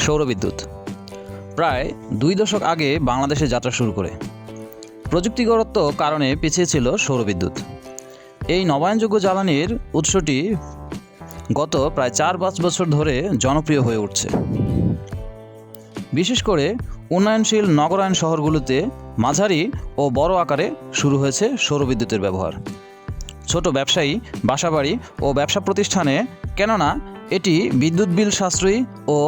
সৌরবিদ্যুৎ প্রায় 2 দশক আগে বাংলাদেশে যাত্রা শুরু করে। প্রযুক্তিগত কারণে পিছিয়ে ছিল সৌরবিদ্যুৎ। এই নবায়নযোগ্য জ্বালানির উৎসটি গত প্রায় 4-5 বছর ধরে জনপ্রিয় হয়ে উঠছে। বিশেষ করে উন্নয়নশীল নগরায়ণ শহরগুলোতে মাঝারি ও বড় আকারে শুরু হয়েছে সৌরবিদ্যুতের ব্যবহার। ছোট ব্যবসায়ী, বাসাবাড়ি ও ব্যবসা প্রতিষ্ঠানে, কেননা এটি বিদ্যুৎ বিল সাশ্রয়ী ও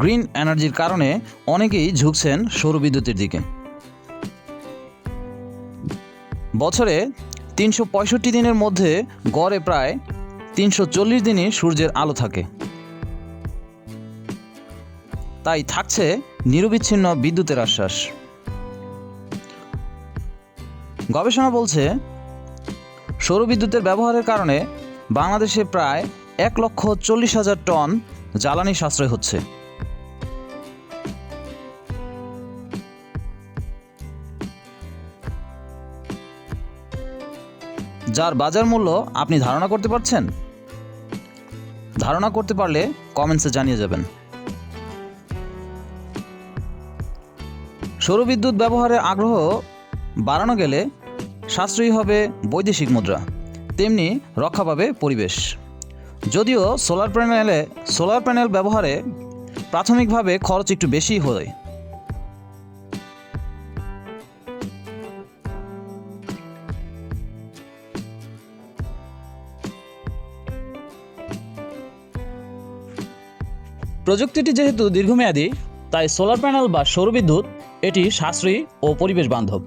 গ্রিন এনার্জির কারণে অনেকেই ঝুঁকছেন সৌরবিদ্যুতের দিকে। বছরে 365 দিনের মধ্যে গড়ে প্রায় 340 দিনই সূর্যের আলো থাকে। তাই থাকছে নিরবিচ্ছিন্ন বিদ্যুতের আশ্বাস। গবেষণা বলছে, সৌরবিদ্যুতের ব্যবহারের কারণে বাংলাদেশে প্রায় 1,40,000 টন জ্বালানি সাশ্রয় হচ্ছে। যার বাজার মূল্য আপনি ধারণা করতে পারছেন? ধারণা করতে পারলে কমেন্টসে জানিয়ে যাবেন। সৌরবিদ্যুৎ ব্যবহারের আগ্রহ বাড়ানো গেলে সাশ্রয়ী হবে বৈদেশিক মুদ্রা, তেমনি রক্ষা পাবে পরিবেশ। যদিও সোলার প্যানেল ব্যবহারে প্রাথমিকভাবে খরচ একটু বেশি হয়। প্রযুক্তিটি যেহেতু দীর্ঘমেয়াদী, তাই সোলার প্যানেল বা সৌরবিদ্যুৎ এটি সাশ্রয়ী ও পরিবেশ বান্ধব।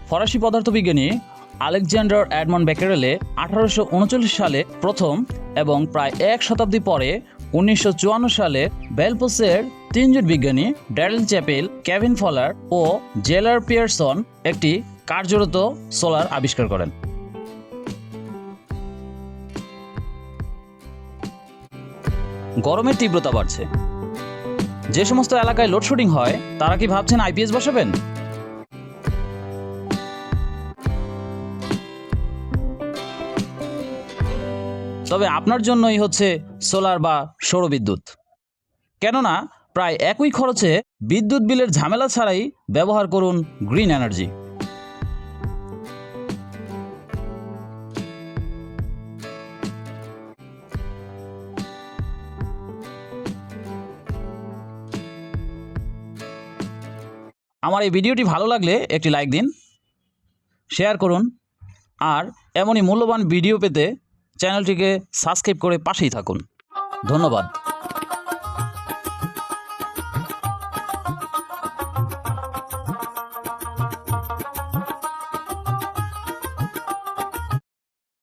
ফরাসি পদার্থবিজ্ঞানী আলেকজান্ডার এডমন্ড বেকেরেলে 1839 সালে প্রথম এবং প্রায় 1 শতাব্দী পরে 1954 সালে বেলপোসের 3 জন বিজ্ঞানী ড্যারেল চ্যাপেল, কেভিন ফলার ও জেলার পিয়ারসন একটি কার্যরত সোলার আবিষ্কার করেন। গরমের তীব্রতা বাড়ছে। যে সমস্ত এলাকায় লোডশেডিং হয়, তারা কি ভাবছেন আইপিএস বসাবেন? তবে আপনার জন্যই হচ্ছে সোলার বা সৌরবিদ্যুৎ। কেননা প্রায় একই খরচে বিদ্যুৎ বিলের ঝামেলা ছাড়াই ব্যবহার করুন গ্রিন এনার্জি। আমার এই ভিডিওটি ভালো লাগলে একটি লাইক দিন, শেয়ার করুন, আর এমনই মূল্যবান ভিডিও পেতে চ্যানেলটিকে সাবস্ক্রাইব করে পাশেই থাকুন। ধন্যবাদ।